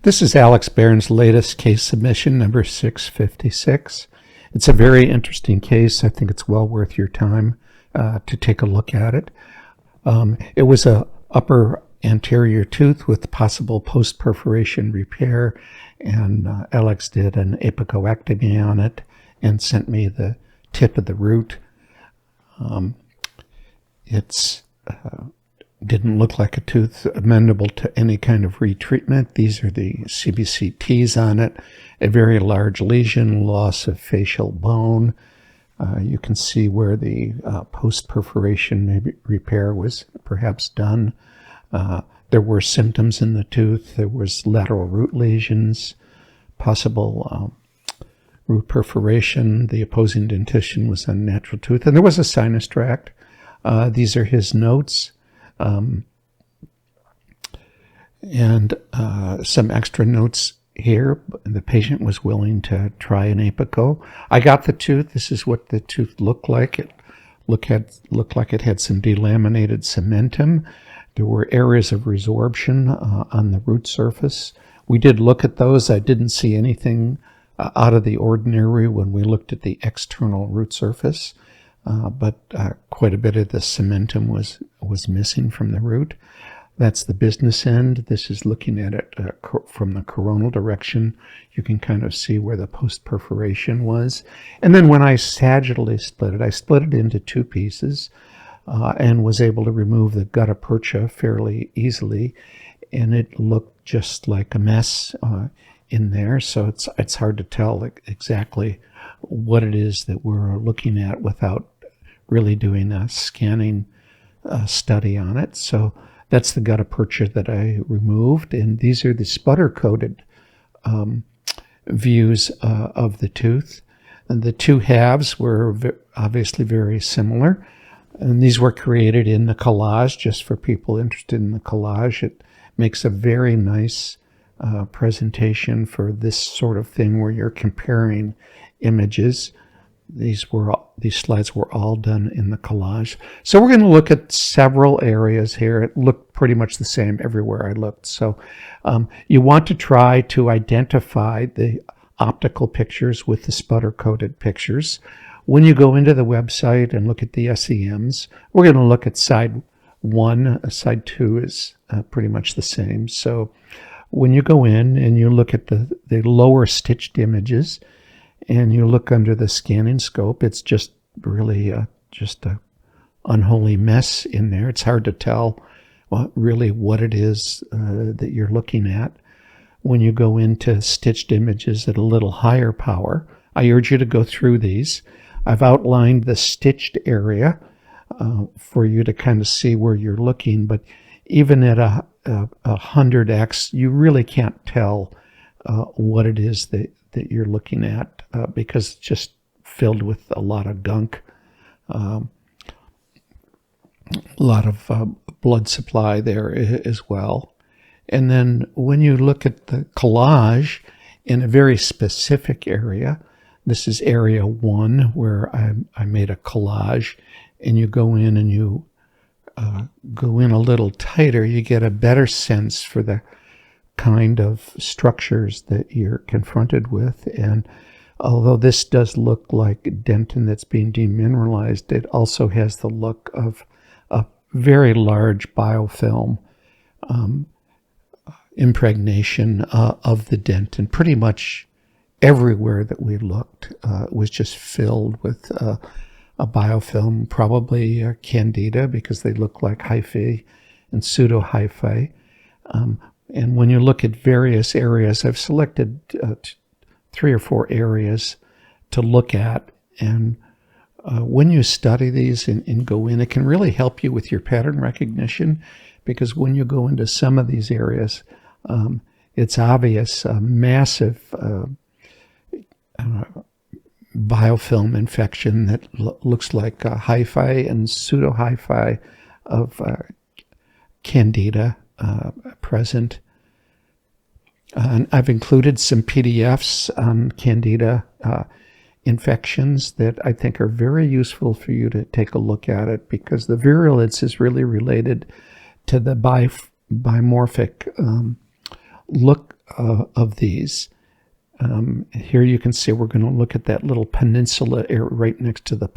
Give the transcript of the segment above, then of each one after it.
This is Alex Barron's latest case submission, number 656. It's a very interesting case. I think it's well worth your time to take a look at it. It was a upper anterior tooth with possible post-perforation repair, and Aleks did an apicoectomy on it and sent me the tip of the root. It's didn't look like a tooth amenable to any kind of retreatment. These are the CBCTs on it. A very large lesion, loss of facial bone. You can see where the post-perforation repair was perhaps done. There were symptoms in the tooth. There was lateral root lesions, possible root perforation. The opposing dentition was on natural tooth, and there was a sinus tract. These are his notes. And some extra notes here. The patient was willing to try an apico. I got the tooth. This is what the tooth looked like. It looked like it had some delaminated cementum. There were areas of resorption on the root surface. We did look at those. I didn't see anything out of the ordinary when we looked at the external root surface. But quite a bit of the cementum was missing from the root. That's the business end. This is looking at it from the coronal direction. You can kind of see where the post-perforation was. And then when I sagittally split it, I split it into two pieces and was able to remove the gutta percha fairly easily. And it looked just like a mess in there. So it's hard to tell exactly what it is that we're looking at without really doing a scanning study on it. So that's the gutta percha that I removed, and these are the sputter-coated views of the tooth. And the two halves were obviously very similar, and these were created in the collage just for people interested in the collage. It makes a very nice presentation for this sort of thing where you're comparing images. These slides were all done in the collage. So we're going to look at several areas here. It looked pretty much the same everywhere I looked. So you want to try to identify the optical pictures with the sputter-coated pictures. When you go into the website and look at the SEMs, we're going to look at side 1. Side 2 is pretty much the same. So when you go in and you look at the lower stitched images, and you look under the scanning scope, it's just really just a unholy mess in there. It's hard to tell really what it is that you're looking at. When you go into stitched images at a little higher power, I urge you to go through these. I've outlined the stitched area for you to kind of see where you're looking, but even at a 100x, you really can't tell what it is that you're looking at because it's just filled with a lot of gunk, a lot of blood supply there as well. And then when you look at the collage in a very specific area, this is area 1 where I made a collage, and you go in and you go in a little tighter, you get a better sense for the kind of structures that you're confronted with. And although this does look like dentin that's being demineralized, it also has the look of a very large biofilm impregnation of the dentin. Pretty much everywhere that we looked was just filled with a biofilm, probably Candida, because they look like hyphae and pseudo-hyphae. And when you look at various areas, I've selected 3 or 4 areas to look at. And when you study these and go in, it can really help you with your pattern recognition, because when you go into some of these areas, it's obvious a massive biofilm infection that looks like hyphae and pseudo-hyphae of Candida present. And I've included some PDFs on Candida infections that I think are very useful for you to take a look at it, because the virulence is really related to the bimorphic look of these. Here you can see we're going to look at that little peninsula area right next to the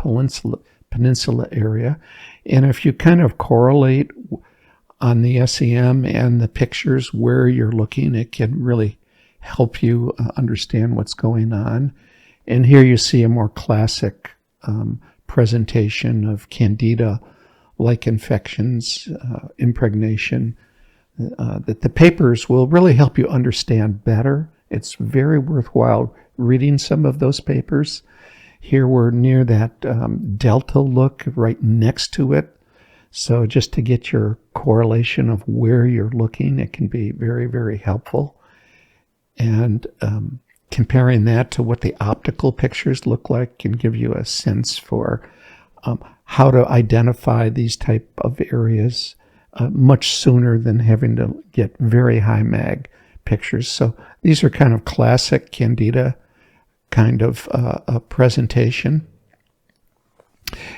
peninsula area. And if you kind of correlate on the SEM and the pictures where you're looking, it can really help you understand what's going on. And here you see a more classic presentation of Candida-like infections, impregnation, that the papers will really help you understand better. It's very worthwhile reading some of those papers. Here we're near that delta look right next to it. So just to get your correlation of where you're looking, it can be very, very helpful. And comparing that to what the optical pictures look like can give you a sense for how to identify these type of areas much sooner than having to get very high mag pictures. So these are kind of classic Candida kind of presentation.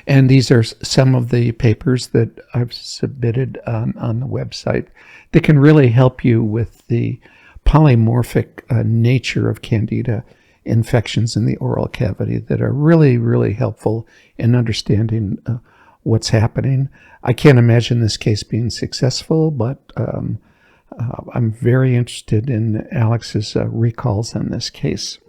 And these are some of the papers that I've submitted on the website that can really help you with the polymorphic nature of Candida infections in the oral cavity that are really, really helpful in understanding what's happening. I can't imagine this case being successful, but I'm very interested in Alex's recalls on this case.